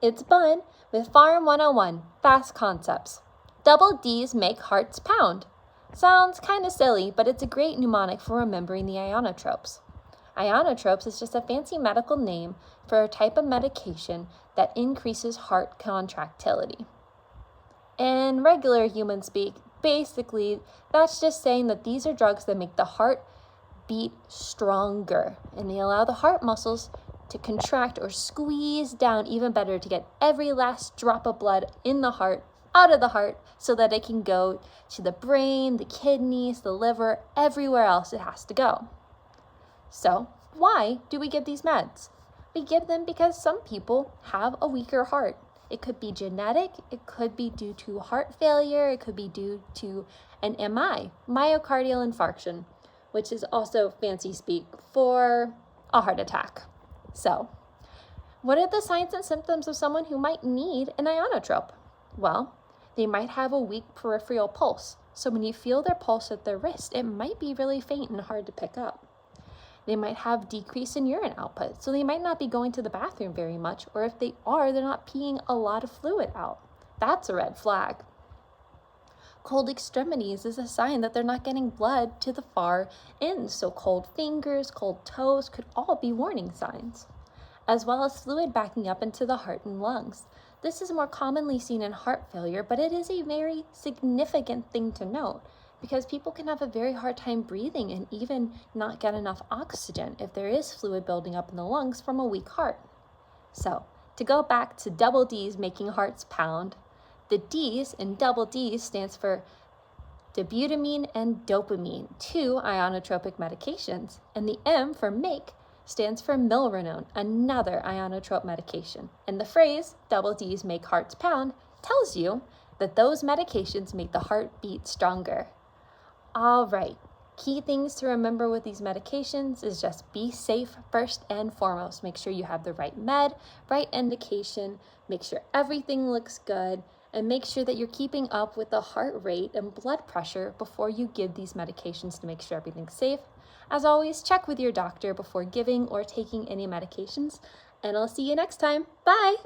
It's Bun with Pharm 101, Fast Concepts. Double D's make hearts pound. Sounds kind of silly, but it's a great mnemonic for remembering the inotropes. Inotropes is just a fancy medical name for a type of medication that increases heart contractility. In regular human speak, basically, that's just saying that these are drugs that make the heart beat stronger, and they allow the heart muscles to contract or squeeze down even better to get every last drop of blood in the heart out of the heart so that it can go to the brain, the kidneys, the liver, everywhere else it has to go. So why do we give these meds? We give them because some people have a weaker heart. It could be genetic, it could be due to heart failure, it could be due to an MI, myocardial infarction, which is also fancy speak for a heart attack. So, what are the signs and symptoms of someone who might need an inotrope? Well, they might have a weak peripheral pulse. So when you feel their pulse at their wrist, it might be really faint and hard to pick up. They might have decrease in urine output, so they might not be going to the bathroom very much, or if they are, they're not peeing a lot of fluid out. That's a red flag. Cold extremities is a sign that they're not getting blood to the far end, so cold fingers, cold toes could all be warning signs, as well as fluid backing up into the heart and lungs. This is more commonly seen in heart failure, but it is a very significant thing to note because people can have a very hard time breathing and even not get enough oxygen if there is fluid building up in the lungs from a weak heart. So, to go back to double D's making hearts pound, the D's in double D's stands for Dobutamine and Dopamine, two inotropic medications, and the M for make stands for Milrinone, another inotrope medication. And the phrase, double D's make hearts pound, tells you that those medications make the heart beat stronger. All right, key things to remember with these medications is just be safe first and foremost. Make sure you have the right med, right indication, make sure everything looks good, and make sure that you're keeping up with the heart rate and blood pressure before you give these medications to make sure everything's safe. As always, check with your doctor before giving or taking any medications, and I'll see you next time. Bye!